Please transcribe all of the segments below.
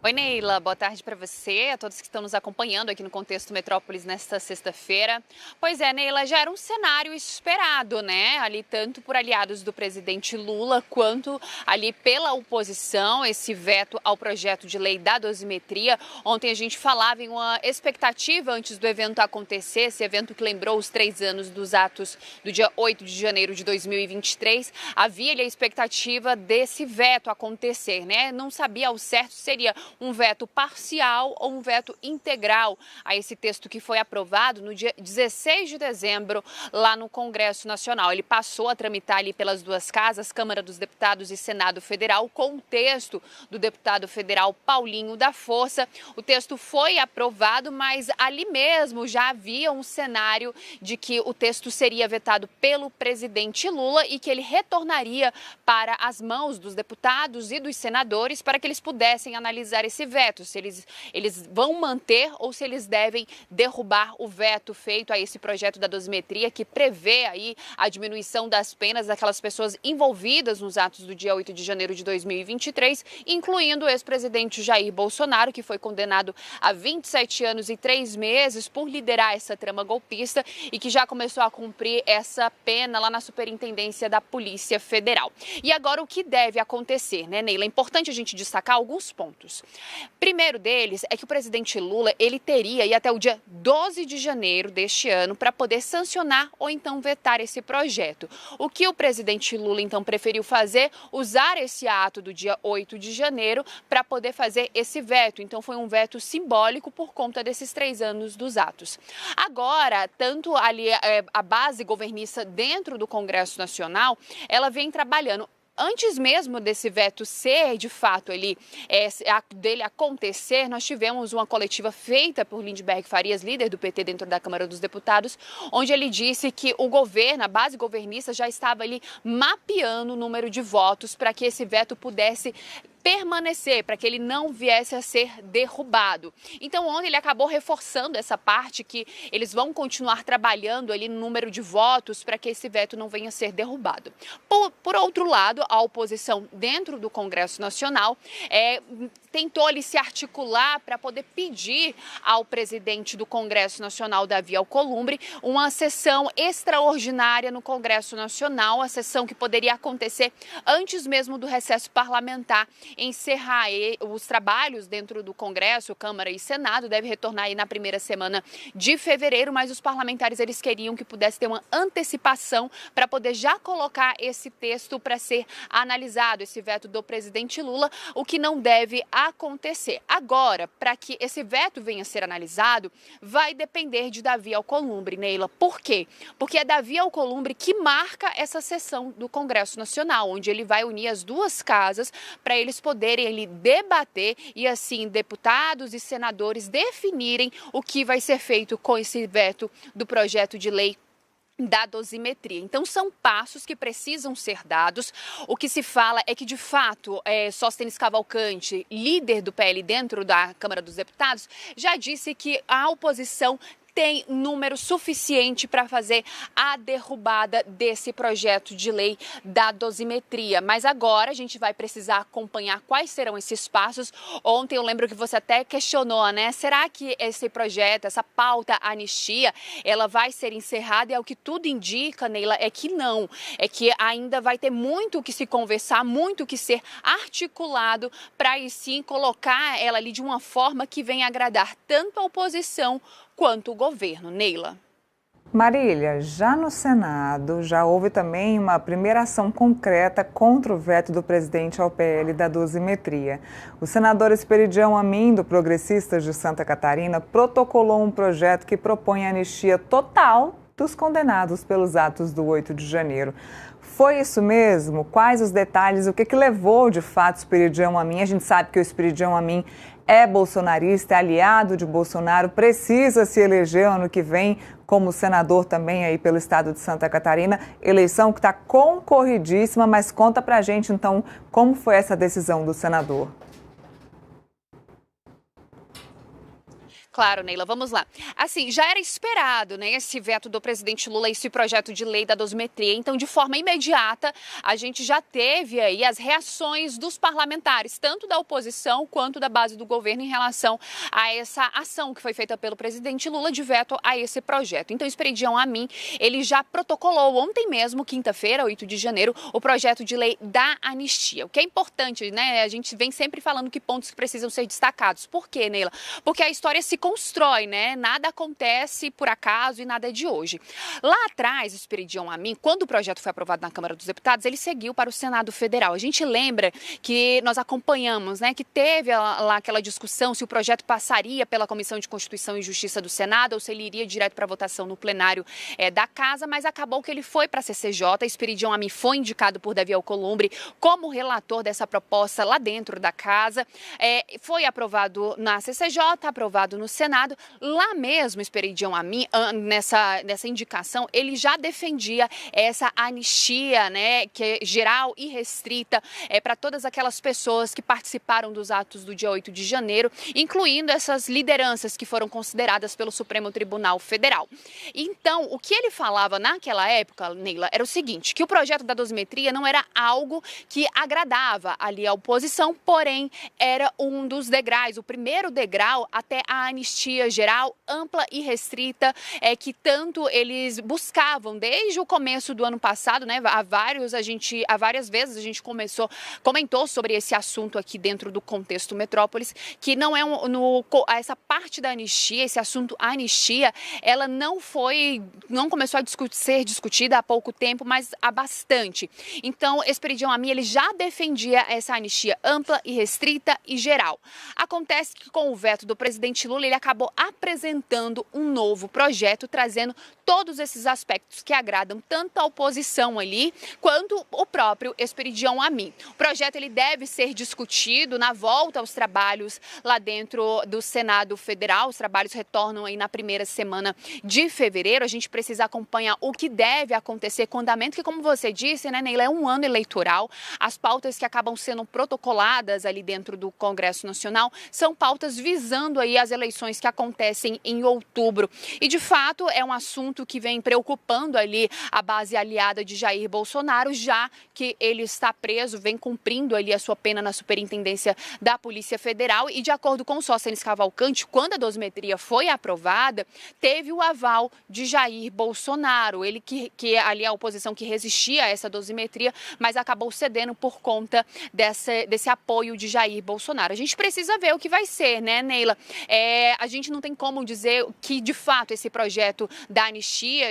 Oi, Neila, boa tarde para você, a todos que estão nos acompanhando aqui no Contexto Metrópolis nesta sexta-feira. Pois é, Neila, já era um cenário esperado, né? Ali tanto por aliados do presidente Lula quanto ali pela oposição, esse veto ao projeto de lei da dosimetria. Ontem a gente falava em uma expectativa antes do evento acontecer, esse evento que lembrou os 3 anos dos atos do dia 8 de janeiro de 2023. Havia ali a expectativa desse veto acontecer, né? Não sabia ao certo se seria um veto parcial ou um veto integral a esse texto que foi aprovado no dia 16 de dezembro lá no Congresso Nacional. Ele passou a tramitar ali pelas duas casas, Câmara dos Deputados e Senado Federal, com o texto do deputado federal Paulinho da Força. O texto foi aprovado, mas ali mesmo já havia um cenário de que o texto seria vetado pelo presidente Lula e que ele retornaria para as mãos dos deputados e dos senadores para que eles pudessem analisar esse veto, se eles vão manter ou se eles devem derrubar o veto feito a esse projeto da dosimetria que prevê aí a diminuição das penas daquelas pessoas envolvidas nos atos do dia 8 de janeiro de 2023, incluindo o ex-presidente Jair Bolsonaro, que foi condenado a 27 anos e 3 meses por liderar essa trama golpista e que já começou a cumprir essa pena lá na Superintendência da Polícia Federal. E agora o que deve acontecer, né, Neila? É importante a gente destacar alguns pontos. Primeiro deles é que o presidente Lula, ele teria aí até o dia 12 de janeiro deste ano para poder sancionar ou então vetar esse projeto. O que o presidente Lula então preferiu fazer? Usar esse ato do dia 8 de janeiro para poder fazer esse veto. Então foi um veto simbólico por conta desses 3 anos dos atos. Agora, tanto ali a base governista dentro do Congresso Nacional, ela vem trabalhando. Antes mesmo desse veto ser, de fato, dele acontecer, nós tivemos uma coletiva feita por Lindbergh Farias, líder do PT dentro da Câmara dos Deputados, onde ele disse que o governo, a base governista, já estava ali mapeando o número de votos para que esse veto pudesse permanecer, para que ele não viesse a ser derrubado. Então, ontem ele acabou reforçando essa parte que eles vão continuar trabalhando ali no número de votos para que esse veto não venha a ser derrubado. Por outro lado, a oposição dentro do Congresso Nacional tentou ali se articular para poder pedir ao presidente do Congresso Nacional, Davi Alcolumbre, uma sessão extraordinária no Congresso Nacional, a sessão que poderia acontecer antes mesmo do recesso parlamentar encerrar os trabalhos dentro do Congresso, Câmara e Senado, deve retornar aí na primeira semana de fevereiro, mas os parlamentares eles queriam que pudesse ter uma antecipação para poder já colocar esse texto para ser analisado, esse veto do presidente Lula, o que não deve acontecer. Agora, para que esse veto venha a ser analisado, vai depender de Davi Alcolumbre, Neila. Por quê? Porque é Davi Alcolumbre que marca essa sessão do Congresso Nacional, onde ele vai unir as duas casas para eles poderem ali debater e assim deputados e senadores definirem o que vai ser feito com esse veto do projeto de lei da dosimetria. Então, são passos que precisam ser dados. O que se fala é que, de fato, Sóstenes Cavalcante, líder do PL dentro da Câmara dos Deputados, já disse que a oposição tem número suficiente para fazer a derrubada desse projeto de lei da dosimetria. Mas agora a gente vai precisar acompanhar quais serão esses passos. Ontem eu lembro que você até questionou, né? Será que esse projeto, essa pauta anistia, ela vai ser encerrada? E é o que tudo indica, Neila, é que não. É que ainda vai ter muito o que se conversar, muito o que ser articulado para aí sim colocar ela ali de uma forma que venha agradar tanto a oposição quanto o governo. Neila. Marília, já no Senado, já houve também uma primeira ação concreta contra o veto do presidente ao PL da dosimetria. O senador Esperidião Amin, do Progressistas de Santa Catarina, protocolou um projeto que propõe a anistia total dos condenados pelos atos do 8 de janeiro. Foi isso mesmo? Quais os detalhes? O que levou, de fato, o Esperidião Amin? A gente sabe que o Esperidião Amin é bolsonarista, é aliado de Bolsonaro, precisa se eleger ano que vem como senador também aí pelo estado de Santa Catarina. Eleição que está concorridíssima, mas conta pra gente então como foi essa decisão do senador. Claro, Neila, vamos lá. Assim, já era esperado, né, esse veto do presidente Lula, esse projeto de lei da dosimetria. Então, de forma imediata, a gente já teve aí as reações dos parlamentares, tanto da oposição quanto da base do governo, em relação a essa ação que foi feita pelo presidente Lula de veto a esse projeto. Então, Esperidião Amin, ele já protocolou ontem mesmo, quinta-feira, 8 de janeiro, o projeto de lei da anistia. O que é importante, né, a gente vem sempre falando que pontos que precisam ser destacados. Por quê, Neila? Porque a história se constrói, né? Nada acontece por acaso e nada é de hoje. Lá atrás, o Esperidião Amin, quando o projeto foi aprovado na Câmara dos Deputados, ele seguiu para o Senado Federal. A gente lembra que nós acompanhamos, né, que teve lá aquela discussão se o projeto passaria pela Comissão de Constituição e Justiça do Senado ou se ele iria direto para votação no plenário da Casa, mas acabou que ele foi para a CCJ. Esperidião Amin foi indicado por Davi Alcolumbre como relator dessa proposta lá dentro da Casa. Foi aprovado na CCJ, aprovado no Senado. Lá mesmo, Esperidião Amin, nessa indicação, ele já defendia essa anistia, né, que é geral e restrita para todas aquelas pessoas que participaram dos atos do dia 8 de janeiro, incluindo essas lideranças que foram consideradas pelo Supremo Tribunal Federal. Então, o que ele falava naquela época, Neila, era o seguinte, que o projeto da dosimetria não era algo que agradava ali a oposição, porém era um dos degraus, o primeiro degrau até a anistia geral, ampla e restrita, que tanto eles buscavam desde o começo do ano passado, né? Há várias vezes a gente comentou sobre esse assunto aqui dentro do contexto Metrópolis, que não é essa parte da anistia, esse assunto anistia, ela não começou a ser discutida há pouco tempo, mas há bastante. Então, Esperidião Amin, ele já defendia essa anistia ampla e restrita e geral. Acontece que com o veto do presidente Lula, ele acabou apresentando um novo projeto, trazendo todos esses aspectos que agradam tanto a oposição ali, quanto o próprio Esperidião Amin. O projeto ele deve ser discutido na volta aos trabalhos lá dentro do Senado Federal. Os trabalhos retornam aí na primeira semana de fevereiro. A gente precisa acompanhar o que deve acontecer com o andamento, que, como você disse, né, Neila, é um ano eleitoral. As pautas que acabam sendo protocoladas ali dentro do Congresso Nacional são pautas visando aí as eleições que acontecem em outubro. E, de fato, é um assunto que vem preocupando ali a base aliada de Jair Bolsonaro, já que ele está preso, vem cumprindo ali a sua pena na Superintendência da Polícia Federal. E, de acordo com o Sóstenes Cavalcante, quando a dosimetria foi aprovada, teve o aval de Jair Bolsonaro. Ele que ali a oposição que resistia a essa dosimetria, mas acabou cedendo por conta desse apoio de Jair Bolsonaro. A gente precisa ver o que vai ser, né, Neila? A gente não tem como dizer que, de fato, esse projeto da anistia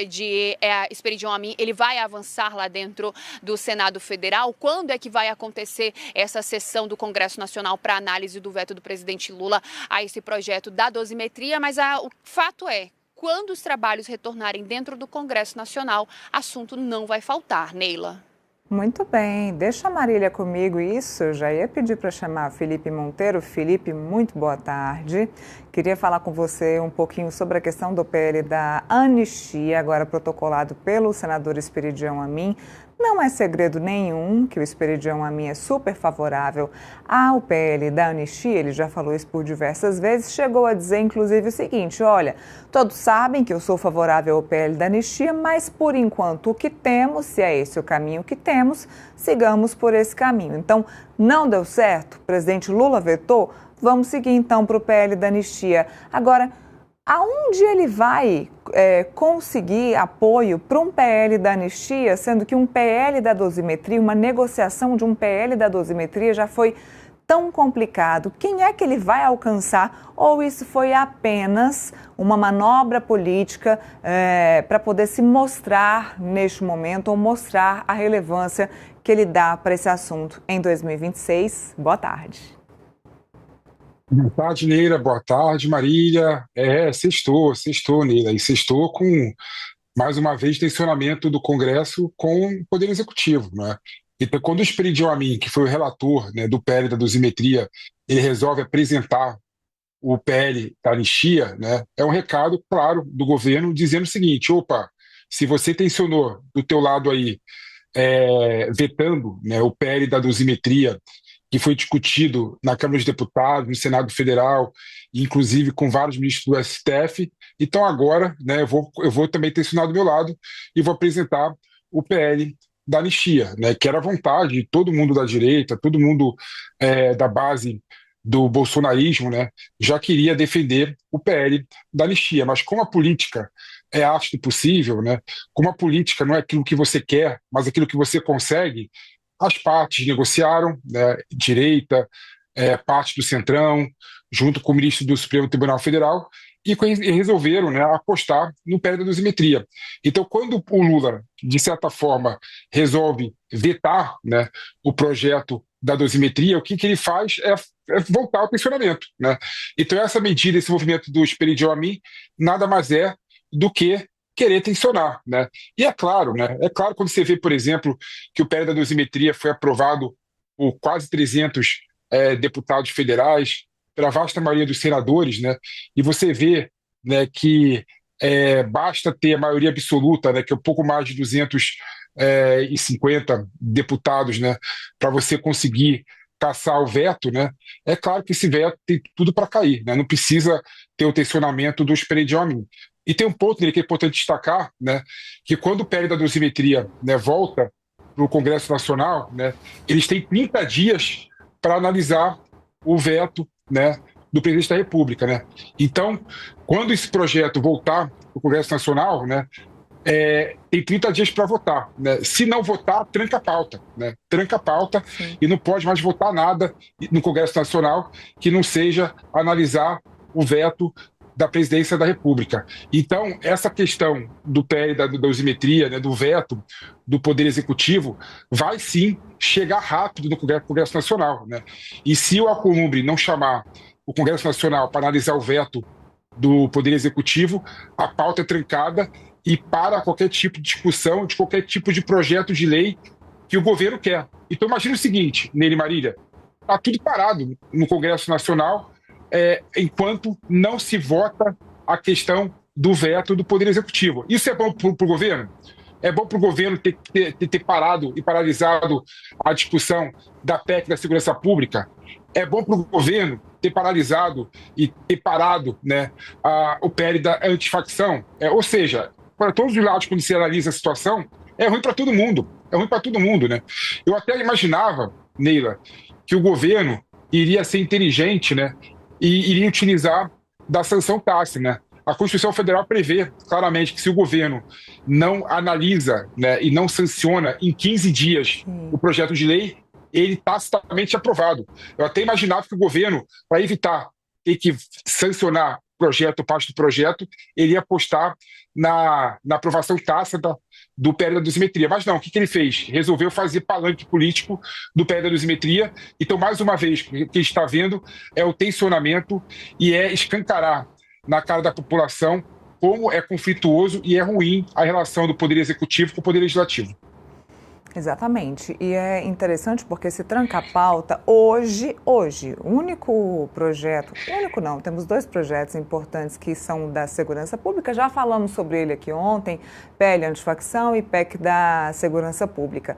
de Esperidião Amin, ele vai avançar lá dentro do Senado Federal. Quando é que vai acontecer essa sessão do Congresso Nacional para análise do veto do presidente Lula a esse projeto da dosimetria? Mas o fato é, quando os trabalhos retornarem dentro do Congresso Nacional, assunto não vai faltar, Neila. Muito bem, deixa a Marília comigo isso, eu já ia pedir para chamar Felipe Monteiro. Felipe, muito boa tarde. Queria falar com você um pouquinho sobre a questão do PL da anistia, agora protocolado pelo senador Esperidião Amin. Não é segredo nenhum que o Esperidião Amin é super favorável ao PL da anistia, ele já falou isso por diversas vezes, chegou a dizer inclusive o seguinte: olha, todos sabem que eu sou favorável ao PL da anistia, mas por enquanto o que temos, se é esse o caminho que temos, sigamos por esse caminho. Então, não deu certo, o presidente Lula vetou, vamos seguir então para o PL da anistia. Agora, aonde ele vai conseguir apoio para um PL da anistia, sendo que um PL da dosimetria, uma negociação de um PL da dosimetria já foi tão complicado? Quem é que ele vai alcançar? Ou isso foi apenas uma manobra política para poder se mostrar neste momento, ou mostrar a relevância que ele dá para esse assunto em 2026? Boa tarde. Boa tarde, Neila. Boa tarde, Marília. Sextou, Neila. E sextou com, mais uma vez, tensionamento do Congresso com o Poder Executivo, né? Então, quando o Esperidião Amin, que foi o relator, né, do PL da dosimetria, ele resolve apresentar o PL da anistia, né, é um recado, claro, do governo dizendo o seguinte: opa, se você tensionou do teu lado aí, vetando, né, o PL da dosimetria, que foi discutido na Câmara dos Deputados, no Senado Federal, inclusive com vários ministros do STF. Então agora, né, eu vou também tensionar do meu lado e vou apresentar o PL da anistia, né, que era a vontade de todo mundo da direita, todo mundo da base do bolsonarismo, né, já queria defender o PL da anistia. Mas como a política é arte do possível, né, como a política não é aquilo que você quer, mas aquilo que você consegue, as partes negociaram, né, direita, parte do Centrão, junto com o ministro do Supremo Tribunal Federal, e resolveram, né, apostar no pé da dosimetria. Então, quando o Lula, de certa forma, resolve vetar, né, o projeto da dosimetria, o que ele faz é voltar ao tensionamento, né? Então, essa medida, esse movimento do Esperidião a mim, nada mais é do que querer tensionar, né? E é claro, né? É claro quando você vê, por exemplo, que o PL da dosimetria foi aprovado por quase 300 deputados federais, pela vasta maioria dos senadores, né? E você vê, né, que basta ter a maioria absoluta, né, que é um pouco mais de 250 deputados, né, para você conseguir caçar o veto, né? É claro que esse veto tem tudo para cair, né? Não precisa ter o tensionamento do Esperidião a mim. E tem um ponto nele que é importante destacar, né, que quando o PL da dosimetria, né, volta para o Congresso Nacional, né, eles têm 30 dias para analisar o veto, né, do presidente da República, né? Então, quando esse projeto voltar para o Congresso Nacional, né, tem 30 dias para votar, né? Se não votar, tranca a pauta, né? Tranca a pauta. Sim. E não pode mais votar nada no Congresso Nacional que não seja analisar o veto da presidência da República. Então, essa questão do PL da dosimetria, né, do veto do Poder Executivo, vai sim chegar rápido no Congresso Nacional, né? E se o Alcolumbre não chamar o Congresso Nacional para analisar o veto do Poder Executivo, a pauta é trancada e para qualquer tipo de discussão, de qualquer tipo de projeto de lei que o governo quer. Então, imagina o seguinte, Nery, Marília, está tudo parado no Congresso Nacional, enquanto não se vota a questão do veto do Poder Executivo. Isso é bom para o governo? É bom para o governo ter parado e paralisado a discussão da PEC da segurança pública? É bom para o governo ter paralisado e ter parado, né, o PL da antifacção? Ou seja, para todos os lados, quando se analisa a situação, é ruim para todo mundo. É ruim para todo mundo, né? Eu até imaginava, Neila, que o governo iria ser inteligente, né, e iria utilizar da sanção tácita, né? A Constituição Federal prevê claramente que se o governo não analisa, né, e não sanciona em 15 dias o projeto de lei, ele tacitamente aprovado. Eu até imaginava que o governo, para evitar ter que sancionar projeto, parte do projeto, ele ia apostar na aprovação tácita do PL da dosimetria. Mas não, o que ele fez? Resolveu fazer palanque político do PL da dosimetria. Então, mais uma vez, o que a gente está vendo é o tensionamento e é escancarar na cara da população como é conflituoso e é ruim a relação do Poder Executivo com o Poder Legislativo. Exatamente. E é interessante porque se tranca a pauta hoje, o único projeto, único não, temos dois projetos importantes que são da segurança pública, já falamos sobre ele aqui ontem, PL antifacção e PEC da segurança pública.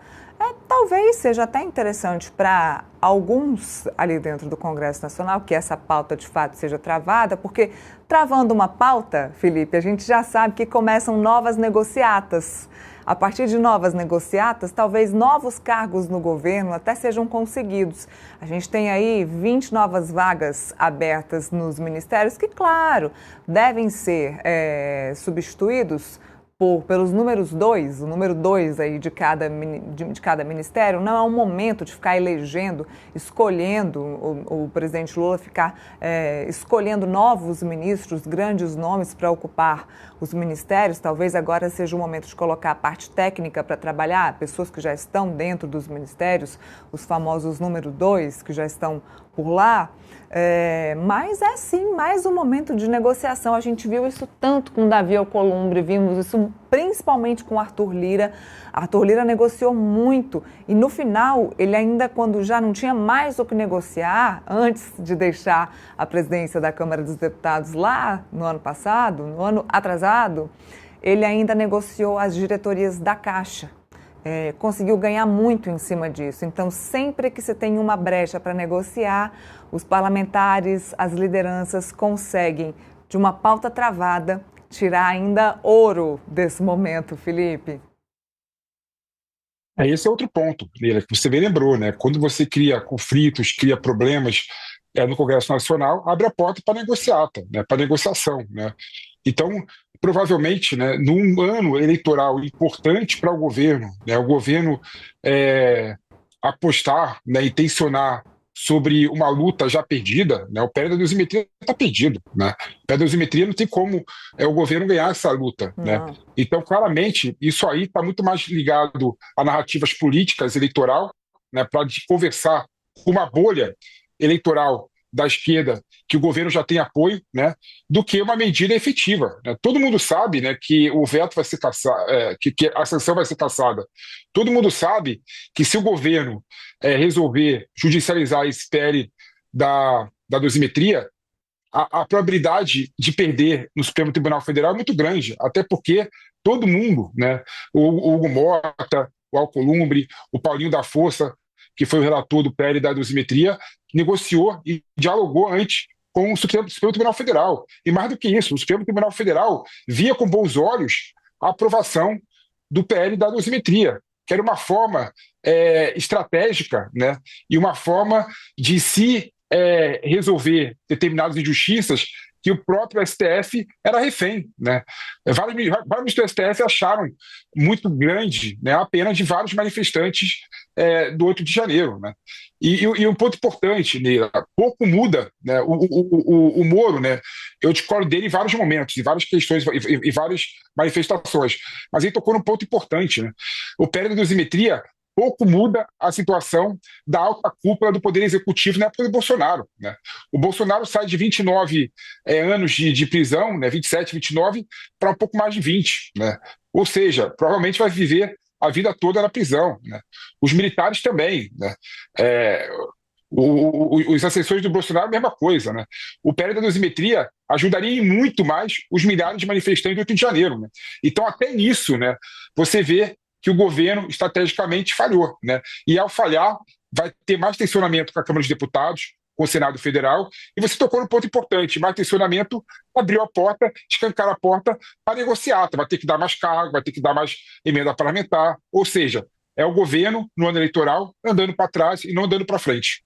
Talvez seja até interessante para alguns ali dentro do Congresso Nacional que essa pauta de fato seja travada, porque travando uma pauta, Felipe, a gente já sabe que começam novas negociatas. A partir de novas negociatas, talvez novos cargos no governo até sejam conseguidos. A gente tem aí 20 novas vagas abertas nos ministérios que, claro, devem ser substituídos pelos números 2, o número 2 aí de cada ministério. Não é um momento de ficar elegendo, escolhendo, o presidente Lula ficar escolhendo novos ministros, grandes nomes para ocupar os ministérios. Talvez agora seja o momento de colocar a parte técnica para trabalhar, pessoas que já estão dentro dos ministérios, os famosos número 2 que já estão por lá. Mas é sim mais um momento de negociação. A gente viu isso tanto com Davi Alcolumbre, vimos isso principalmente com Arthur Lira. Arthur Lira negociou muito e no final ele ainda, quando já não tinha mais o que negociar, antes de deixar a presidência da Câmara dos Deputados lá no ano passado, no ano atrasado, ele ainda negociou as diretorias da Caixa. conseguiu ganhar muito em cima disso. Então, sempre que você tem uma brecha para negociar, os parlamentares, as lideranças conseguem, de uma pauta travada, tirar ainda ouro desse momento, Felipe. Esse é outro ponto, Leila, que você bem lembrou, né? Quando você cria conflitos, cria problemas no Congresso Nacional, abre a porta para negociata, né? Para negociação, né? Então, provavelmente, né, num ano eleitoral importante para o governo, né, o governo apostar, né, e tensionar sobre uma luta já perdida, né, o pé da dosimetria está perdido, né? O pé da dosimetria não tem como o governo ganhar essa luta, né? Então, claramente, isso aí está muito mais ligado a narrativas políticas eleitoral, né, para conversar com uma bolha eleitoral da esquerda que o governo já tem apoio, né, do que uma medida efetiva, né? Todo mundo sabe, né, que o veto vai ser cassado, que a sanção vai ser cassada. Todo mundo sabe que se o governo resolver judicializar esse PL da dosimetria, a probabilidade de perder no Supremo Tribunal Federal é muito grande, até porque todo mundo, né, o Hugo Mota, o Alcolumbre, o Paulinho da Força, que foi o relator do PL da dosimetria, negociou e dialogou antes com o Supremo Tribunal Federal. E mais do que isso, o Supremo Tribunal Federal via com bons olhos a aprovação do PL da dosimetria, que era uma forma estratégica, né, e uma forma de se resolver determinadas injustiças que o próprio STF era refém, né? Vários ministros do STF acharam muito grande, né, a pena de vários manifestantes do 8 de janeiro, né? E um ponto importante, Neila, pouco muda, né? O Moro, né? Eu discordo dele em vários momentos, em várias questões e várias manifestações, mas ele tocou num ponto importante, né? O PL da dosimetria pouco muda a situação da alta cúpula do Poder Executivo na época do Bolsonaro, né? O Bolsonaro sai de 29 anos de prisão, né, 27, 29, para um pouco mais de 20, né? Ou seja, provavelmente vai viver a vida toda na prisão, né? Os militares também, né? Os assessores do Bolsonaro, a mesma coisa, né? O PL da dosimetria ajudaria muito mais os milhares de manifestantes do 8 de janeiro, né? Então, até nisso, né, você vê que o governo estrategicamente falhou, né? E ao falhar, vai ter mais tensionamento com a Câmara dos Deputados, com o Senado Federal, e você tocou num ponto importante, mais tensionamento abriu a porta, escancar a porta para negociar, vai ter que dar mais cargo, vai ter que dar mais emenda parlamentar, ou seja, é o governo, no ano eleitoral, andando para trás e não andando para frente.